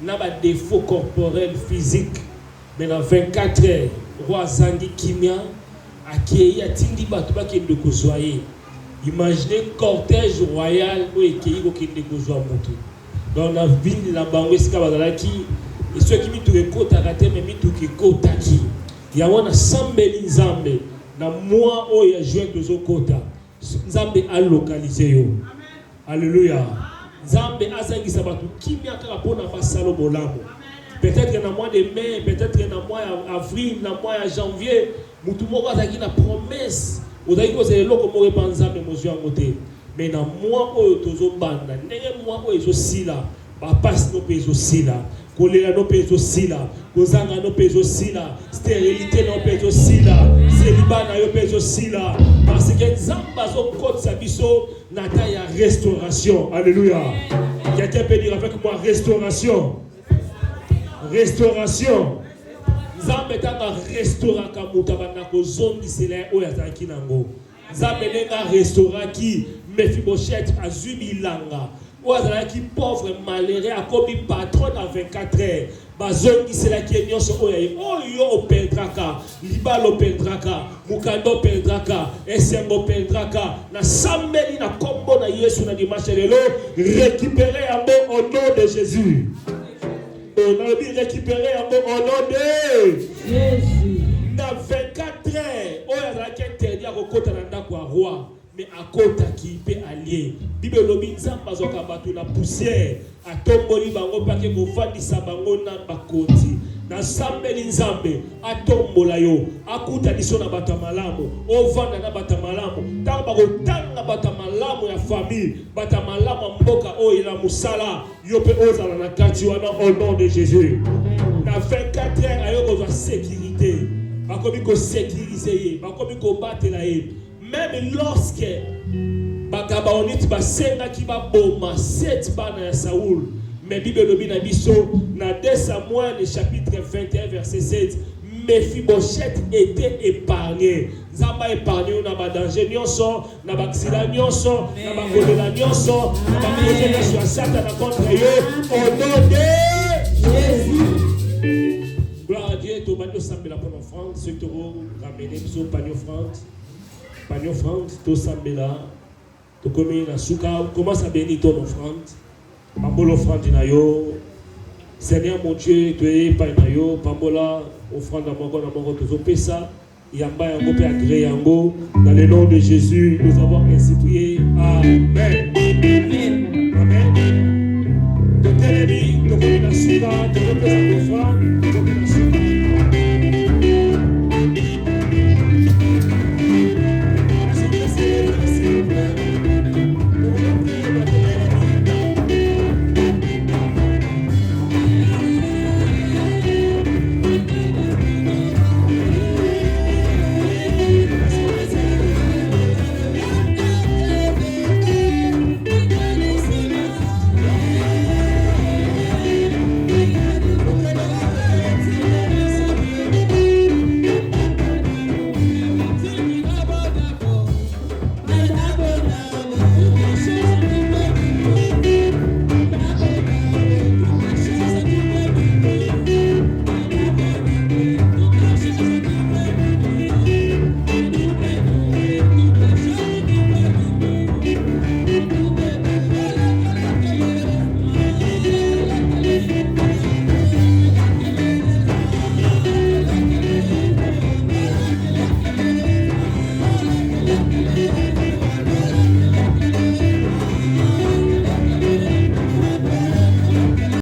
n'a pas de défaut corporel physique. Mais dans 24 heures, roi Zangi Kimia a qui a tindi batuba qui de kozoyer. Imaginez cortège royal où est qui de kozoa moto. Dans la ville la bango esika bazalaki et ceux qui mitu kota kate mais mitu kota ki ya wana sambeli nzambe na moi o ya jouer tozo kota nzambe a localiser yo. Alléluia. Nzambe azangisa batu kimia kaka pona basalo bolamo. Peut-être dans mois de mai, peut-être dans mois avril, dans mois janvier, mutu moko azaki na promesse ozaki ko zelo ko mo repanzambe mozwa ngote. Mais dans moi où tozo banda, ndenge moi où ezo sila, ba passe no peso sila, kolera no peso sila, kozanga no peso sila, stérilité no peso sila, célibat na yo peso sila, parce que nzamba zo kote sa biso nata ya restauration. Alléluia. Quelqu'un peut dire avec moi restauration. Restauration. Nzambe tanga restaura kamuta bana ko zongi sela o ya taki nango. Nzambe nenga restaura ki Mephibosheth azubilanga oazalaki pauvre malheureux akomi patron dans 24 heures bazongi sela ki nyonso oyo opendraka libala opendraka mukando opendraka esengo opendraka na sambeli na kombo na Yesu na dimanche lelo récupérer yango au nom de Jésus. On a bien récupérer yango au nom de Jésus. Dans 24 heures oyo azalaki interdit akokota na ndako ya roi mais à côté qui peut allier. Bible lobi nzamba zoka batu na poussière atomboli bango pake ko fandisa bango na bakoti. Na sambeli nzambe atombola yo akuta diso na batamalamu ovanda na batamalamu tanga bakotanga batamalamu ya famille batamalamu mboka oyo la musala yo pe ozala na kati wana au nom de Jésus. Na 24 heures ayoko za sécurité bakomi ko sécuriser bakomi ko batela ye. Même lorsque Bagabaonite basenga ki ba boma 7 bana ya Saoul, mais Bible lobi na biso na 2 Samuel chapitre 21 verset 7, Mephibosheth était épargné. Nzamba épargné na ba danger nyonso, na ba accident nyonso, na ba kolela nyonso, na ba projet sur Satan contre eux au nom de Jésus. Gloire à Dieu, to banyo sambela pour l'offrande, ceux qui vont ramener biso panyo offrande. Pagnon offrande, tout sambela, tout comme na souka, commence à bénir ton offrande. Pambola offrande na yo. Seigneur mon Dieu, tu es pas na yo, pambola offrande na mongo tout pesa. Yamba yango pe agréé yango. Dans le nom de Jésus, nous avons ainsi prié. Amen.